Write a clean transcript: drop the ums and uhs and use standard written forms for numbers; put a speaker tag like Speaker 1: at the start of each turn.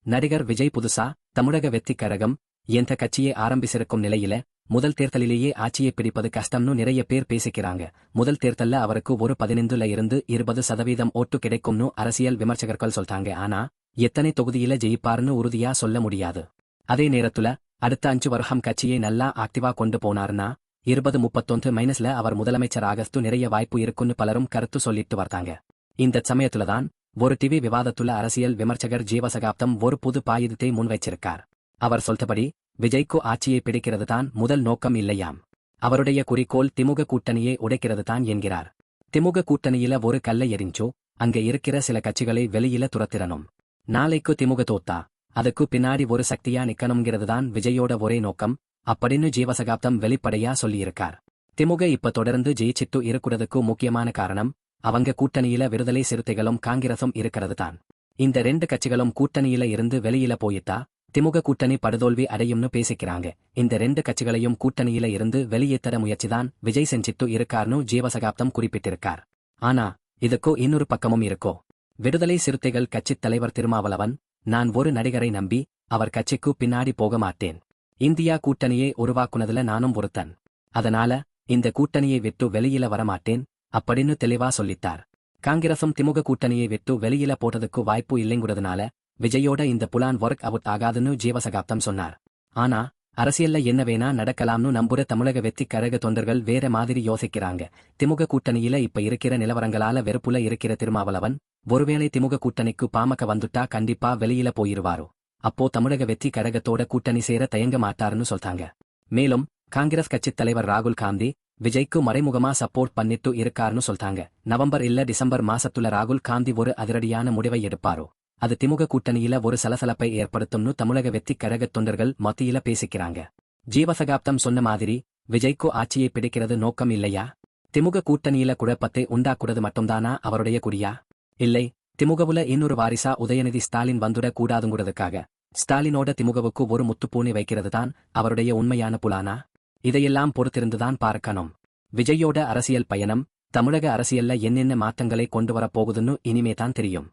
Speaker 1: நடிகர் விஜய் புதுசா தமிழக வெற்றிக் கழகம் என்ற கட்சியை ஆரம்பிச்சிருக்கும் நிலையில முதல் தேர்தலிலேயே ஆட்சியை பிடிப்பது கஷ்டம்னு நிறைய பேர் பேசிக்கிறாங்க. முதல் தேர்தல்ல அவருக்கு ஒரு 15ல இருந்து 20% ஓட்டு கிடைக்கும்னு அரசியல் விமர்சகர்கள் சொல்றாங்க. ஆனா எத்தனை தொகுதியில ஜெயிப்பார்னு உறுதியா சொல்ல முடியாது. அதே நேரத்துல அடுத்த 5 வருஷம் கட்சியை நல்லா ஆக்டிவா கொண்டு போனார்னா 2031 அவர் முதலமைச்சர் ஆகஸ்து நிறைய வாய்ப்பு இருக்குன்னு பலரும் கருத்து சொல்லிட்டு வர்த்தாங்க. இந்த சமயத்துலதான் ஒரு டிவி விவாதத்துள்ள அரசியல் விமர்சகர் ஜீவசகாப்தம் ஒரு புது பாயுதத்தை முன்வைச்சிருக்கார். அவர் சொல்றபடி விஜய்க்கு ஆட்சியை பிடிக்கிறது தான் முதல் நோக்கம் இல்லையாம். அவருடைய குறிக்கோள் திமுக கூட்டணியை உடைக்கிறது தான் என்கிறார். திமுக கூட்டணியில ஒரு கல்லை எரிஞ்சோ அங்க இருக்கிற சில கட்சிகளை வெளியில துரத்திரணும். நாளைக்கு திமுக தோத்தா அதுக்கு பின்னாடி ஒரு சக்தியா நிக்கணுங்கிறது தான் விஜயோட ஒரே நோக்கம் அப்படின்னு ஜீவசகாப்தம் வெளிப்படையா சொல்லியிருக்கார். திமுக இப்ப தொடர்ந்து ஜெயிச்சிட்டு இருக்கிறதுக்கு முக்கியமான காரணம் அவங்க கூட்டணியில விடுதலை சிறுத்தைகளும் காங்கிரசும் இருக்கிறது தான். இந்த 2 கட்சிகளும் கூட்டணியில இருந்து வெளியில போயிட்டா திமுக கூட்டணி படுதோல்வி அடையும்னு பேசிக்கிறாங்க. இந்த 2 கட்சிகளையும் கூட்டணியில இருந்து வெளியேற்ற முயற்சிதான் விஜய் செஞ்சிட்டு இருக்கார்னு ஜீவசகாப்தம் குறிப்பிட்டிருக்கார். ஆனா இதுக்கு இன்னொரு பக்கமும் இருக்கோ. விடுதலை சிறுத்தைகள் கட்சித் தலைவர் திருமாவளவன், நான் ஒரு நடிகரை நம்பி அவர் கட்சிக்கு பின்னாடி போக மாட்டேன். இந்தியா கூட்டணியை உருவாக்குனதுல நானும் ஒருத்தன். அதனால இந்த கூட்டணியை விட்டு வெளியில வரமாட்டேன் அப்படின்னு தெளிவா சொல்லிட்டார். காங்கிரசும் திமுக கூட்டணியை விட்டு வெளியில போட்டதுக்கு வாய்ப்பு இல்லைங்கிறதுனால விஜயோட இந்த புலான் ஒர்க் அவுட் ஆகாதுன்னு ஜீவசகாப்தம் சொன்னார். ஆனா அரசியல்ல என்ன வேணா நடக்கலாம்னு நம்புற தமிழக வெற்றிக் கழக தொண்டர்கள் வேற மாதிரி யோசிக்கிறாங்க. திமுக கூட்டணியில இப்ப இருக்கிற நிலவரங்களால வெறுப்புல இருக்கிற திருமாவளவன் ஒருவேளை திமுக கூட்டணிக்கு பாமக வந்துட்டா கண்டிப்பா வெளியில போயிருவாரோ. அப்போ தமிழக வெற்றிக் கழகத்தோட கூட்டணி சேர தயங்க மாட்டாருன்னு சொல்றாங்க. மேலும் காங்கிரஸ் கட்சித் தலைவர் ராகுல் காந்தி விஜய்க்கு மறைமுகமா சப்போர்ட் பண்ணிட்டு இருக்காருன்னு சொல்றாங்க. நவம்பர் இல்ல டிசம்பர் மாசத்துல ராகுல் காந்தி ஒரு அதிரடியான முடிவை எடுப்பாரோ அது திமுக கூட்டணியில ஒரு சலசலப்பை ஏற்படுத்தும்னு தமிழக வெற்றிக் கழக தொண்டர்கள் மத்தியில பேசிக்கிறாங்க. ஜீவசகாப்தம் சொன்ன மாதிரி விஜய்க்கு ஆட்சியை பிடிக்கிறது நோக்கம் இல்லையா? திமுக கூட்டணியில குழப்பத்தை உண்டாக்குறது மட்டும்தானா அவருடைய குறியா? இல்லை, திமுகவுல இன்னொரு வாரிசா உதயநிதி ஸ்டாலின் வந்துட கூடாதுங்கிறதுக்காக ஸ்டாலினோட திமுகவுக்கு ஒரு முத்துப்பூணி வைக்கிறது தான் அவருடைய உண்மையான புலானா? இதையெல்லாம் பொறுத்திருந்துதான் பார்க்கணும். விஜயோட அரசியல் பயணம் தமிழக அரசியல்ல என்னென்ன மாற்றங்களை கொண்டு வரப்போகுதுன்னு இனிமே தான் தெரியும்.